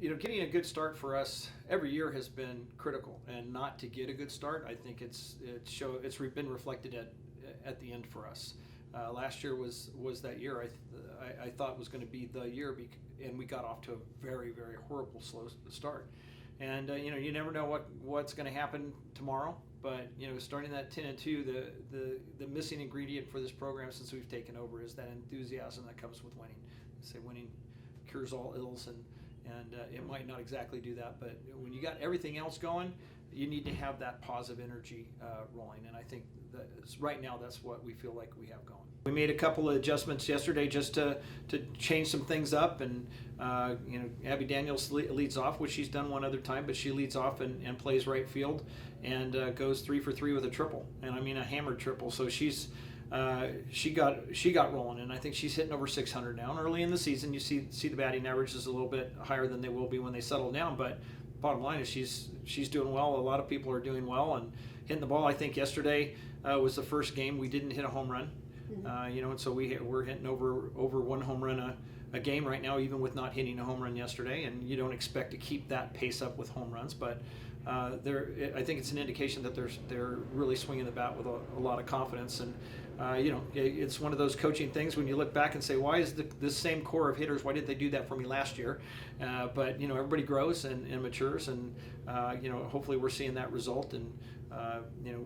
Getting a good start for us every year has been critical, and not to get a good start, I think it's been reflected at the end for us. Last year was that year I thought was going to be the year, and we got off to a very very horrible slow start. And you never know what's going to happen tomorrow. But starting that 10-2, the missing ingredient for this program since we've taken over is that enthusiasm that comes with winning. They say winning cures all ills, and it might not exactly do that, but when you got everything else going, you need to have that positive energy rolling, and I think that right now that's what we feel like we have going. We made a couple of adjustments yesterday just to change some things up, and Abby Daniels leads off, which she's done one other time, but she leads off and plays right field and goes 3 for 3 with a triple, and I mean a hammered triple. So she got rolling, and I think she's hitting over 600 now. And early in the season, you see the batting average is a little bit higher than they will be when they settle down. But bottom line is she's doing well. A lot of people are doing well and hitting the ball. I think yesterday was the first game we didn't hit a home run. And so we're hitting over 1 home run a game right now, even with not hitting a home run yesterday. And you don't expect to keep that pace up with home runs, but I think it's an indication that they're really swinging the bat with a lot of confidence. And it's one of those coaching things when you look back and say, why is this same core of hitters, why didn't they do that for me last year? But everybody grows and matures, and hopefully we're seeing that result. And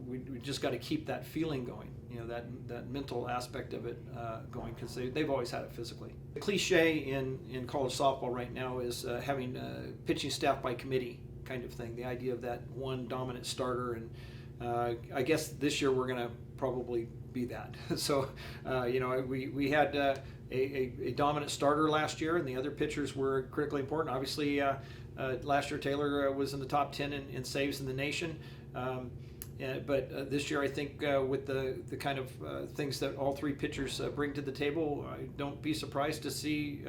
we just got to keep that feeling going, that mental aspect of it going, because they've always had it physically. The cliche in college softball right now is having pitching staff by committee kind of thing, the idea of that one dominant starter. And I guess this year we're going to probably be that. So we had a dominant starter last year, and the other pitchers were critically important. Obviously last year Taylor was in the top 10 in saves in the nation. But this year, I think with the kind of things that all 3 pitchers bring to the table, don't be surprised to see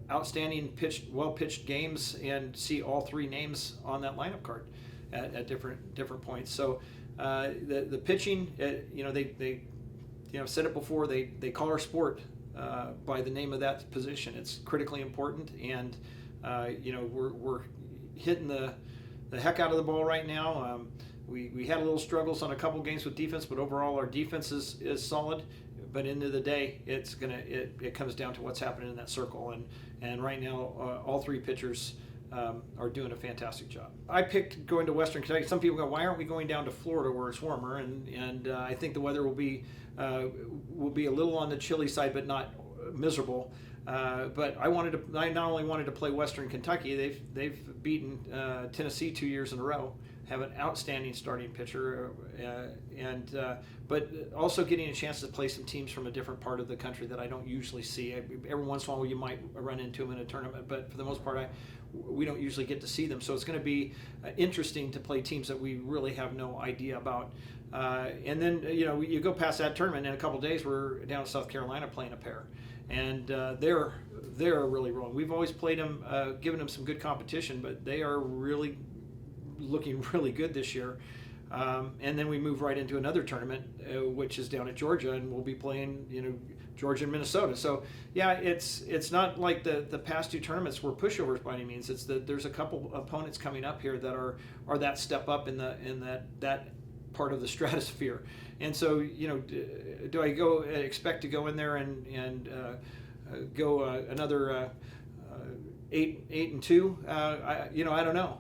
outstanding well-pitched games and see all 3 names on that lineup card at different points. So the pitching, they said it before, they call our sport by the name of that position. It's critically important, and we're hitting the heck out of the ball right now. We had a little struggles on a couple games with defense, but overall our defense is solid. But end of the day, it comes down to what's happening in that circle, and right now all 3 pitchers are doing a fantastic job. I picked going to Western Kentucky. Some people go, why aren't we going down to Florida where it's warmer? And I think the weather will be a little on the chilly side, but not miserable. But I not only wanted to play Western Kentucky. They've beaten Tennessee 2 years in a row. Have an outstanding starting pitcher, but also getting a chance to play some teams from a different part of the country that I don't usually see. Every once in a while you might run into them in a tournament, but for the most part we don't usually get to see them. So it's going to be interesting to play teams that we really have no idea about. And then you go past that tournament, and in a couple of days we're down in South Carolina playing a pair, and they're really rolling. We've always played them, given them some good competition, but they are really looking really good this year. And then we move right into another tournament, which is down at Georgia, and we'll be playing Georgia and Minnesota. So yeah, it's not like the past 2 tournaments were pushovers by any means. It's that there's a couple opponents coming up here that are that step up in that part of the stratosphere. And so do I expect to go in there and go another 8-2? I don't know.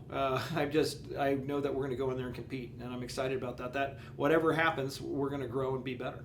I know that we're going to go in there and compete, and I'm excited about that. That whatever happens, we're going to grow and be better.